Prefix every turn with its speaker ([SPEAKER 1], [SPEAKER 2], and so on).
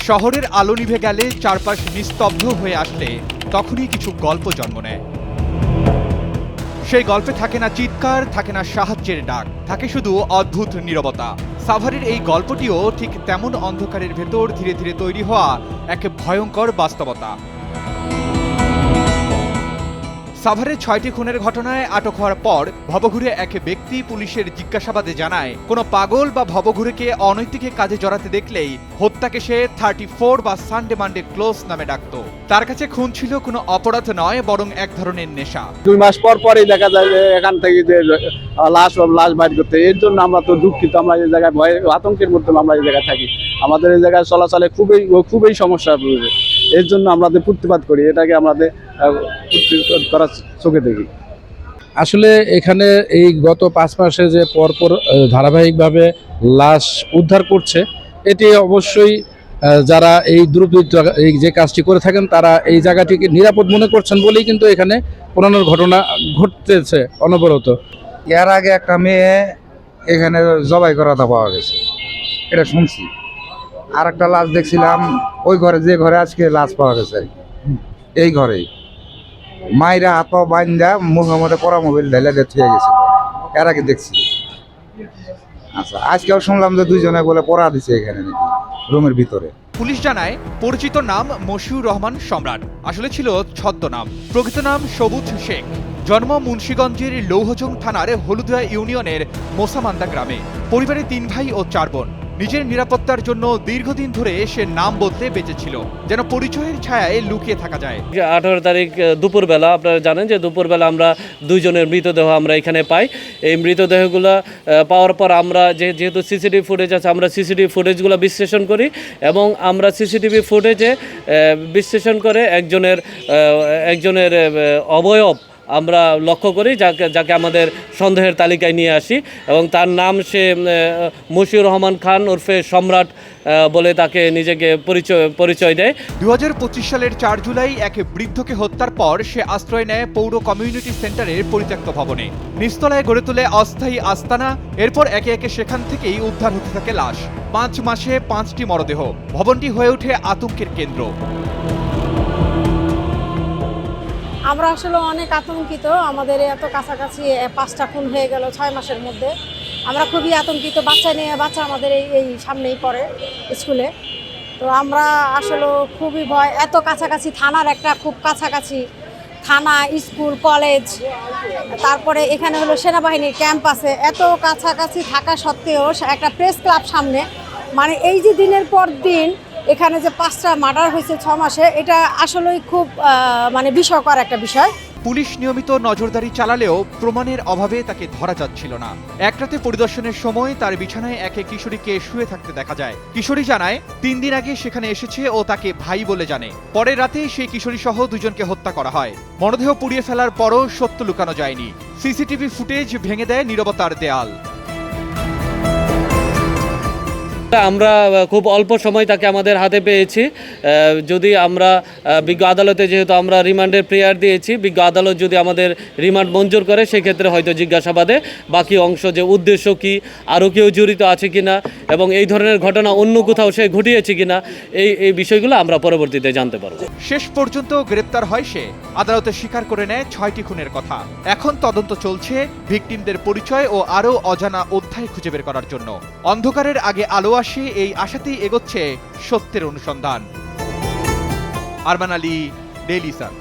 [SPEAKER 1] শহরের আলো নিভে গেলে চারপাশ নিস্তব্ধ হয়ে আসলে তখনই কিছু গল্প জন্ম নেয়। সেই গল্পে থাকে না চিৎকার, থাকে না সাহায্যের ডাক, থাকে শুধু অদ্ভুত নীরবতা। সাভারের এই গল্পটিও ঠিক তেমন অন্ধকারের ভেতর ধীরে ধীরে তৈরি হওয়া এক ভয়ঙ্কর বাস্তবতা। সাভারের ৬টি খুনের ঘটনায় আটক হওয়ার পর ভবঘুরে এক ব্যক্তি পুলিশের জিজ্ঞাসাবাদে জানায়, কোনো পাগল বা ভবঘুরেকে অনৈতিক কাজে জড়াতে দেখলেই হত্যাকে সে 34 বা সানডে মানডে ক্লোজ নামে ডাকত। তার কাছে খুন ছিল কোনো অপরাধ নয়, বরং এক ধরনের নেশা।
[SPEAKER 2] 2 মাস পর পরই দেখা যায় যে এখান থেকে যে লাশ বাইর করতে, এর জন্য আমরা তো দুঃখিত। আমরা এই জায়গায় ভয় আতঙ্কের মধ্যে আমরা এই জায়গায় থাকি। আমাদের এই জায়গায় চলাচলে খুবই সমস্যা রয়েছে। এর জন্য আমাদের প্রতিবাদ করি, এটাকে আমাদের প্রতিবাদ করার চোখে দেখি।
[SPEAKER 3] আসলে এখানে এই গত 5 মাসে যে পরপর ধারাবাহিকভাবে লাশ উদ্ধার করছে, এটি অবশ্যই যারা এই দুর্বৃত্ত এই যে কাজটি করে থাকেন তারা এই জায়গাটিকে নিরাপদ মনে করছেন বলেই কিন্তু এখানে পুরানোর ঘটনা ঘটতেছে অনবরত।
[SPEAKER 4] এর আগে একটা মেয়ে এখানে জবাই করাটা পাওয়া গেছে, এটা শুনছি। আর একটা লাশ দেখছিলাম ওই ঘরে, যে ঘরে আজকে লাশ পাওয়া গেছে, এই ঘরেই মায়েরা হাত পা বাইন্দা মুখের মধ্যে পরা মোবাইল ঢেলে থুয়ে গেছে, এর আগে দেখছি। আচ্ছা, আজকেও শুনলাম যে 2 জনে বলে পড়া দিছে এখানে নাকি রুমের ভিতরে।
[SPEAKER 1] পুলিশ জানায়, পরিচিত নাম মশিউর রহমান সম্রাট, আসলে ছিল ছদ্মনাম। প্রকৃত নাম সবুজ শেখ। জন্ম মুন্সিগঞ্জের লৌহজং থানার হলুদিয়া ইউনিয়নের মোসামান্দা গ্রামে। পরিবারে 3 ভাই ও 4 বোন। নিজের নিরাপত্তার জন্য দীর্ঘদিন ধরে সে নাম বলতে বেঁচেছিল, যেন পরিচয়ের ছায়ায় লুকিয়ে থাকা যায়।
[SPEAKER 5] 18 তারিখ দুপুরবেলা, আপনারা জানেন যে দুপুরবেলা আমরা 2 জনের মৃতদেহ আমরা এখানে পাই। এই মৃতদেহগুলো পাওয়ার পর আমরা যেহেতু সিসিটিভি ফুটেজ আছে, আমরা সিসিটিভি ফুটেজগুলো বিশ্লেষণ করি এবং আমরা সিসিটিভি ফুটেজে বিশ্লেষণ করে একজনের অবয়ব আমরা লক্ষ্য করি, যাকে আমাদের সন্দেহের তালিকায় নিয়ে আসি এবং তার নাম সে মশিউর রহমান খান ওরফে সম্রাট বলে তাকে নিজেকে পরিচয় দেয়।
[SPEAKER 1] 2025 সালের 4 জুলাই এক বৃদ্ধকে হত্যার পর সে আশ্রয় নেয় পৌর কমিউনিটি সেন্টারের পরিত্যক্ত ভবনে। নিচতলায় গড়ে তোলে অস্থায়ী আস্তানা। এরপর একে একে সেখান থেকেই উদ্ধার হতে থাকে লাশ। 5 মাসে 5টি মরদেহ। ভবনটি হয়ে ওঠে আতঙ্কের কেন্দ্র।
[SPEAKER 6] আমরা আসলে অনেক আতঙ্কিত। আমাদের এত কাছাকাছি 5টা খুন হয়ে গেল 6 মাসের মধ্যে। আমরা খুবই আতঙ্কিত। বাচ্চা আমাদের এই সামনেই পড়ে স্কুলে। তো আমরা আসলে খুবই ভয়। এত কাছাকাছি, থানার একটা খুব কাছাকাছি, থানা, স্কুল, কলেজ, তারপরে এখানে হলো সেনাবাহিনীর ক্যাম্প আছে। এত কাছাকাছি থাকা সত্ত্বেও একটা প্রেস ক্লাব সামনে, মানে এই যে দিনের পর দিন এখানে যে 5টা মার্ডার হয়েছে 6 মাসে, এটা আসলেই খুব মানে বিস্ময়কর একটা বিষয়।
[SPEAKER 1] পুলিশ নিয়মিত নজরদারি চালালেও প্রমাণের অভাবে তাকে ধরা যাচ্ছিল না। এক রাতে পরিদর্শনের সময় তার বিছানায় এক কিশোরীকে শুয়ে থাকতে দেখা যায়। কিশোরী জানায়, 3 দিন আগে সেখানে এসেছে ও তাকে ভাই বলে জানে। পরের রাতে সেই কিশোরী সহ 2 জনকে হত্যা করা হয়। মরদেহ পুড়িয়ে ফেলার পরও সত্য লুকানো যায়নি। সিসিটিভি ফুটেজ ভেঙে দেয় নীরবতার দেয়াল।
[SPEAKER 5] আমরা খুব অল্প সময় তাকে আমাদের হাতে পেয়েছি। যদি আমরা বিজ্ঞ আদালতে, যেহেতু আমরা রিমান্ডের প্রেয়ার দিয়েছি, বিজ্ঞ আদালত যদি আমাদের রিমান্ড মঞ্জুর করে, সেক্ষেত্রে হয়তো জিজ্ঞাসাবাদে বাকি অংশ, যে উদ্দেশ্য কি, আরও কেউ জড়িত আছে কিনা এবং এই ধরনের ঘটনা অন্য কোথাও সে ঘটিয়েছে কিনা, এই বিষয়গুলো আমরা পরবর্তীতে জানতে পারব।
[SPEAKER 1] শেষ পর্যন্ত গ্রেপ্তার হয় সে। আদালতে স্বীকার করে নেয় 6টি খুনের কথা। এখন তদন্ত চলছে ভিকটিমদের পরিচয় ও আরও অজানা অধ্যায় খুঁজে বের করার জন্য। অন্ধকারের আগে আলো আসে, এই আশাতেই এগোচ্ছে সত্যের অনুসন্ধান। Arman Ali, Daily Sun.